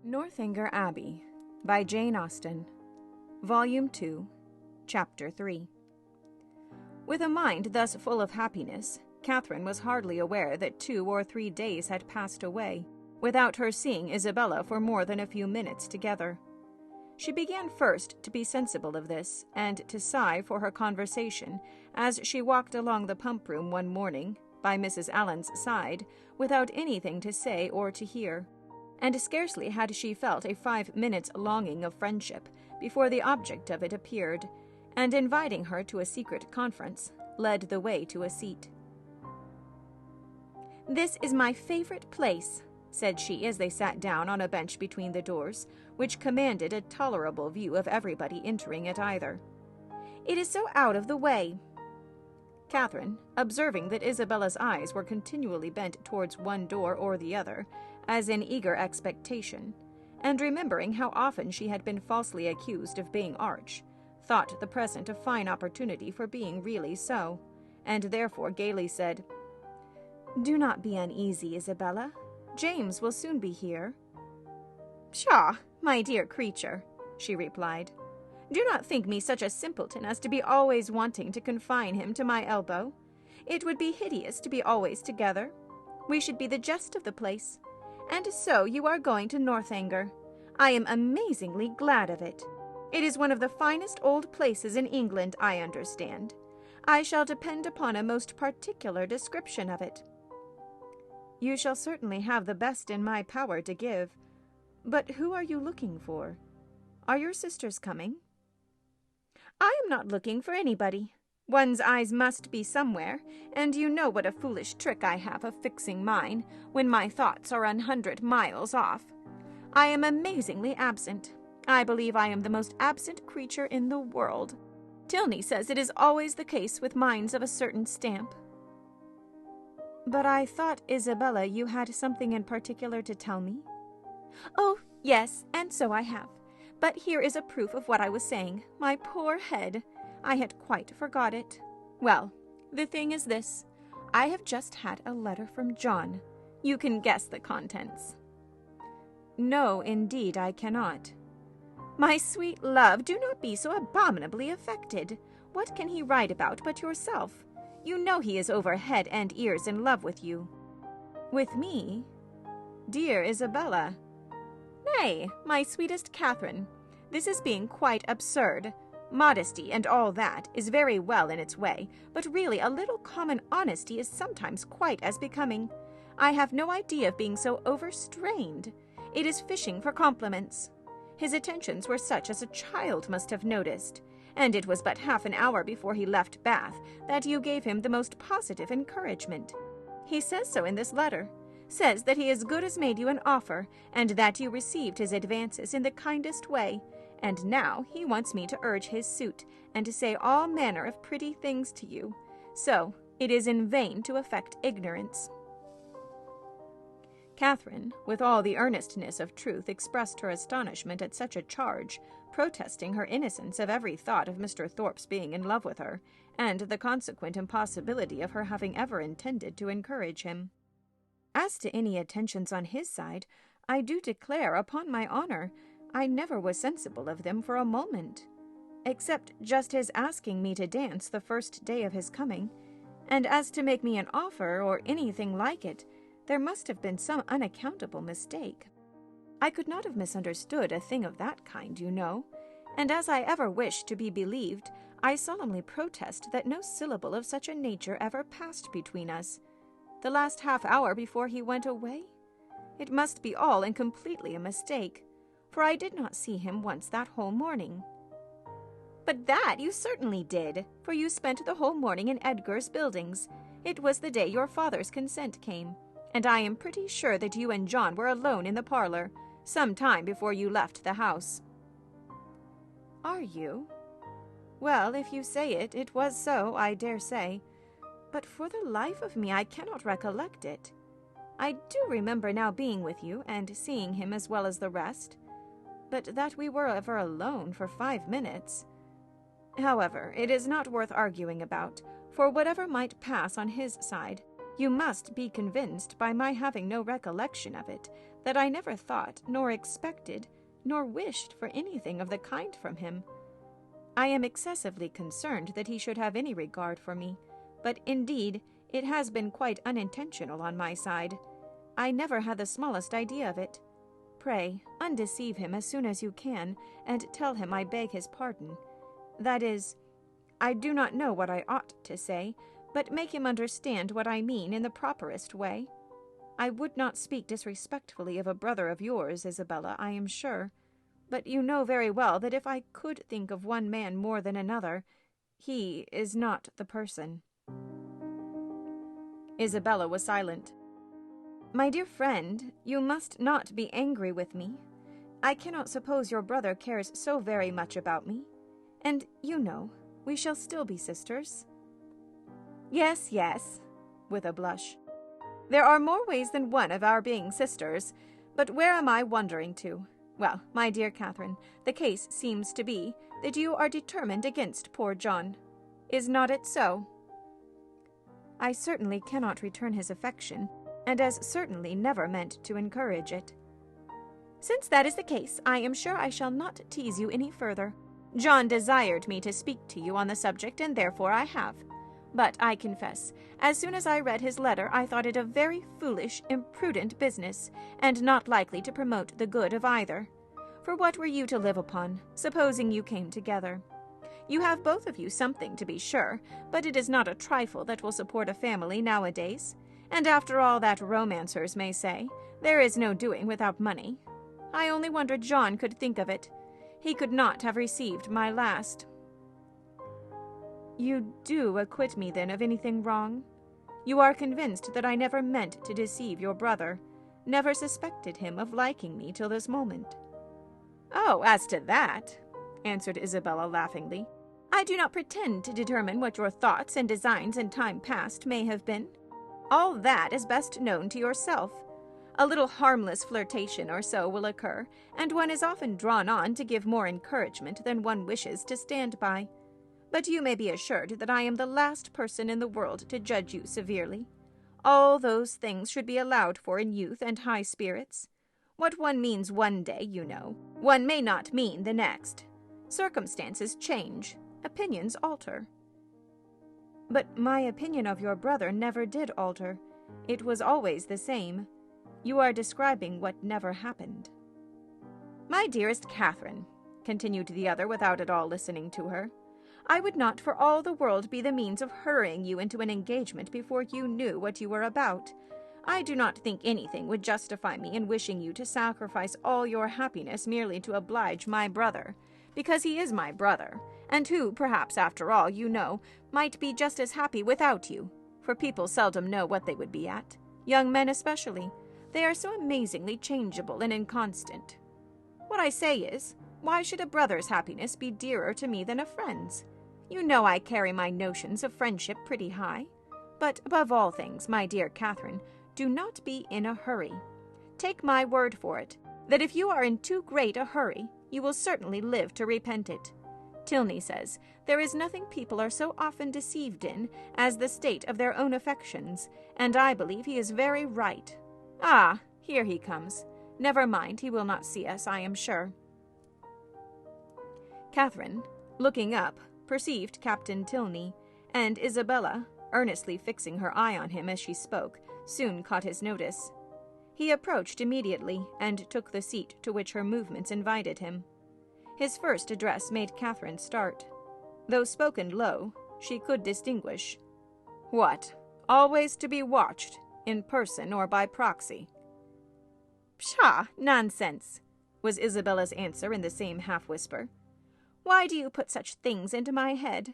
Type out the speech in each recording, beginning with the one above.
Northanger Abbey by Jane Austen, Volume 2, Chapter 3. With a mind thus full of happiness, Catherine was hardly aware that 2 or 3 days had passed away without her seeing Isabella for more than a few minutes together. She began first to be sensible of this, and to sigh for her conversation as she walked along the pump-room one morning, by Mrs. Allen's side, without anything to say or to hear. And scarcely had she felt a 5 minutes' longing of friendship before the object of it appeared, and inviting her to a secret conference, led the way to a seat. "This is my favorite place," said she as they sat down on a bench between the doors, which commanded a tolerable view of everybody entering at either. "It is so out of the way." Catherine, observing that Isabella's eyes were continually bent towards one door or the other, as in eager expectation, and remembering how often she had been falsely accused of being arch, thought the present a fine opportunity for being really so, and therefore gaily said, "Do not be uneasy, Isabella. James will soon be here." "Pshaw, my dear creature," she replied. "Do not think me such a simpleton as to be always wanting to confine him to my elbow. It would be hideous to be always together. We should be the jest of the place. And so you are going to Northanger. I am amazingly glad of it. It is one of the finest old places in England, I understand. I shall depend upon a most particular description of it." "You shall certainly have the best in my power to give. But who are you looking for? Are your sisters coming?" "I am not looking for anybody. One's eyes must be somewhere, and you know what a foolish trick I have of fixing mine, when my thoughts are 100 miles off. I am amazingly absent. I believe I am the most absent creature in the world. Tilney says it is always the case with minds of a certain stamp." "But I thought, Isabella, you had something in particular to tell me?" "Oh, yes, and so I have. But here is a proof of what I was saying. My poor head! I had quite forgot it. Well, the thing is this. I have just had a letter from John. You can guess the contents." "No, indeed, I cannot." "My sweet love, do not be so abominably affected. What can he write about but yourself? You know he is over head and ears in love with you." "With me? Dear Isabella." "Nay, my sweetest Catherine, this is being quite absurd. Modesty and all that is very well in its way, but really a little common honesty is sometimes quite as becoming. I have no idea of being so overstrained. It is fishing for compliments. His attentions were such as a child must have noticed, and it was but half an hour before he left Bath that you gave him the most positive encouragement. He says so in this letter. Says that he as good as made you an offer, and that you received his advances in the kindest way, and now he wants me to urge his suit, and to say all manner of pretty things to you. So it is in vain to affect ignorance." Catherine, with all the earnestness of truth, expressed her astonishment at such a charge, protesting her innocence of every thought of Mr. Thorpe's being in love with her, and the consequent impossibility of her having ever intended to encourage him. "As to any attentions on his side, I do declare, upon my honor, I never was sensible of them for a moment, except just his asking me to dance the first day of his coming, and as to make me an offer, or anything like it, there must have been some unaccountable mistake. I could not have misunderstood a thing of that kind, you know, and as I ever wish to be believed, I solemnly protest that no syllable of such a nature ever passed between us. The last half hour before he went away? It must be all and completely a mistake, for I did not see him once that whole morning." "But that you certainly did, for you spent the whole morning in Edgar's Buildings. It was the day your father's consent came, and I am pretty sure that you and John were alone in the parlor, some time before you left the house." "Are you? Well, if you say it, it was so, I dare say. But for the life of me I cannot recollect it. I do remember now being with you, and seeing him as well as the rest, but that we were ever alone for 5 minutes. However, it is not worth arguing about, for whatever might pass on his side, You must be convinced by my having no recollection of it, that I never thought, nor expected, nor wished for anything of the kind from him. I am excessively concerned that he should have any regard for me, but indeed it has been quite unintentional on my side. I never had the smallest idea of it. Pray, undeceive him as soon as you can, and tell him I beg his pardon. That is, I do not know what I ought to say, but make him understand what I mean in the properest way. I would not speak disrespectfully of a brother of yours, Isabella, I am sure, but you know very well that if I could think of one man more than another, he is not the person." Isabella was silent. "My dear friend, you must not be angry with me. I cannot suppose your brother cares so very much about me. And, you know, we shall still be sisters." "Yes, yes," with a blush. "There are more ways than one of our being sisters, but where am I wandering to? Well, my dear Catherine, the case seems to be that you are determined against poor John. Is not it so?" "I certainly cannot return his affection, and as certainly never meant to encourage it." "Since that is the case, I am sure I shall not tease you any further. John desired me to speak to you on the subject, and therefore I have. But I confess, as soon as I read his letter, I thought it a very foolish, imprudent business, and not likely to promote the good of either. For what were you to live upon, supposing you came together? You have both of you something, to be sure, but it is not a trifle that will support a family nowadays. And after all that romancers may say, there is no doing without money. I only wonder John could think of it. He could not have received my last." "You do acquit me, then, of anything wrong? You are convinced that I never meant to deceive your brother, never suspected him of liking me till this moment?" "Oh, as to that," answered Isabella laughingly, "I do not pretend to determine what your thoughts and designs in time past may have been. All that is best known to yourself. A little harmless flirtation or so will occur, and one is often drawn on to give more encouragement than one wishes to stand by. But you may be assured that I am the last person in the world to judge you severely. All those things should be allowed for in youth and high spirits. What one means one day, you know, one may not mean the next. Circumstances change, opinions alter." "But my opinion of your brother never did alter. It was always the same. You are describing what never happened." "My dearest Catherine," continued the other without at all listening to her, "I would not for all the world be the means of hurrying you into an engagement before you knew what you were about. I do not think anything would justify me in wishing you to sacrifice all your happiness merely to oblige my brother, because he is my brother, and who, perhaps after all, you know, might be just as happy without you, for people seldom know what they would be at, young men especially. They are so amazingly changeable and inconstant. What I say is, why should a brother's happiness be dearer to me than a friend's? You know I carry my notions of friendship pretty high. But above all things, my dear Catherine, do not be in a hurry. Take my word for it, that if you are in too great a hurry, you will certainly live to repent it. Tilney says, there is nothing people are so often deceived in as the state of their own affections, and I believe he is very right. Ah, here he comes. Never mind, he will not see us, I am sure." Catherine, looking up, perceived Captain Tilney, and Isabella, earnestly fixing her eye on him as she spoke, soon caught his notice. He approached immediately, and took the seat to which her movements invited him. His first address made Catherine start. Though spoken low, she could distinguish. "What, always to be watched, in person or by proxy?" "Pshaw, nonsense," was Isabella's answer in the same half-whisper. "Why do you put such things into my head?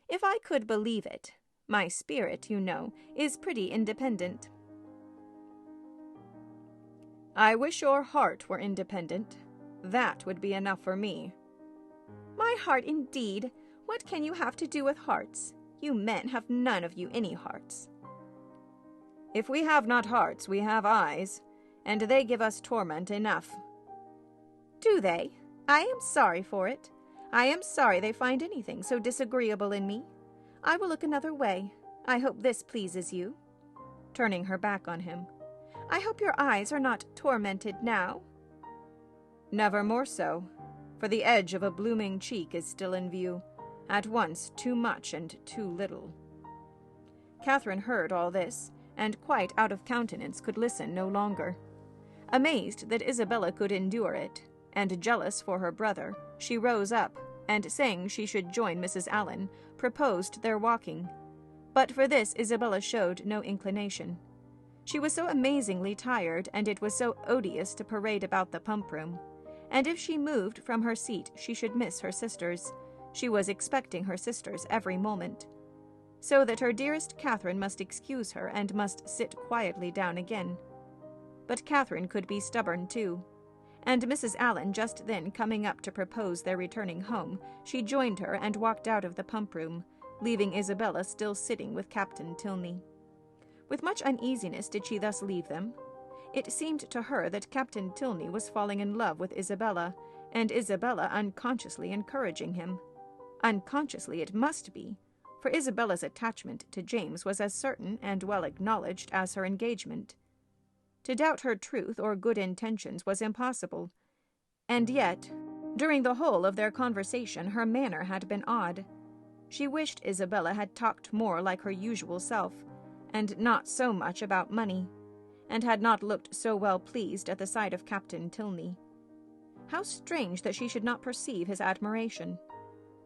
If I could believe it. My spirit, you know, is pretty independent." "I wish your heart were independent. That would be enough for me." "My heart, indeed! What can you have to do with hearts? You men have none of you any hearts." "If we have not hearts, we have eyes, and they give us torment enough." "Do they? I am sorry for it. I am sorry they find anything so disagreeable in me. I will look another way. I hope this pleases you." turning her back on him. "I hope your eyes are not tormented now." "Never more so, for the edge of a blooming cheek is still in view, at once too much and too little." Catherine heard all this, and quite out of countenance could listen no longer. Amazed that Isabella could endure it, and jealous for her brother, she rose up, and saying she should join Mrs. Allen, proposed their walking. But for this Isabella showed no inclination. She was so amazingly tired, and it was so odious to parade about the pump-room. And if she moved from her seat she should miss her sisters. She was expecting her sisters every moment. So that her dearest Catherine must excuse her and must sit quietly down again. But Catherine could be stubborn too. And Mrs. Allen just then coming up to propose their returning home, she joined her and walked out of the pump-room, leaving Isabella still sitting with Captain Tilney. With much uneasiness did she thus leave them. It seemed to her that Captain Tilney was falling in love with Isabella, and Isabella unconsciously encouraging him. Unconsciously it must be, for Isabella's attachment to James was as certain and well acknowledged as her engagement. To doubt her truth or good intentions was impossible. And yet, during the whole of their conversation, her manner had been odd. She wished Isabella had talked more like her usual self, and not so much about money, and had not looked so well pleased at the sight of Captain Tilney. How strange that she should not perceive his admiration.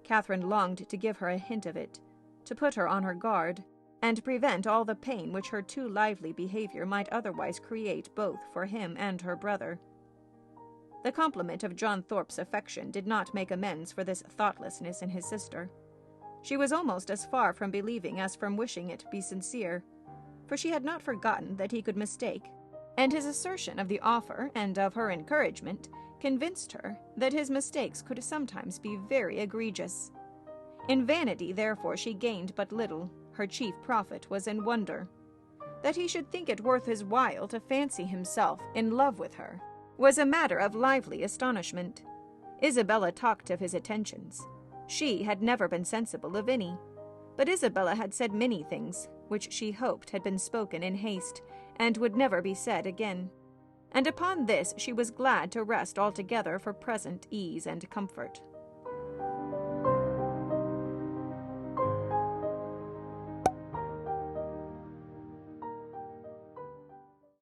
Catherine longed to give her a hint of it, to put her on her guard, and prevent all the pain which her too lively behavior might otherwise create both for him and her brother. The compliment of John Thorpe's affection did not make amends for this thoughtlessness in his sister. She was almost as far from believing as from wishing it to be sincere, for she had not forgotten that he could mistake, and his assertion of the offer and of her encouragement convinced her that his mistakes could sometimes be very egregious. In vanity, therefore, she gained but little. Her chief profit was in wonder. That he should think it worth his while to fancy himself in love with her was a matter of lively astonishment. Isabella talked of his attentions. She had never been sensible of any, but Isabella had said many things which she hoped had been spoken in haste, and would never be said again. And upon this she was glad to rest altogether for present ease and comfort.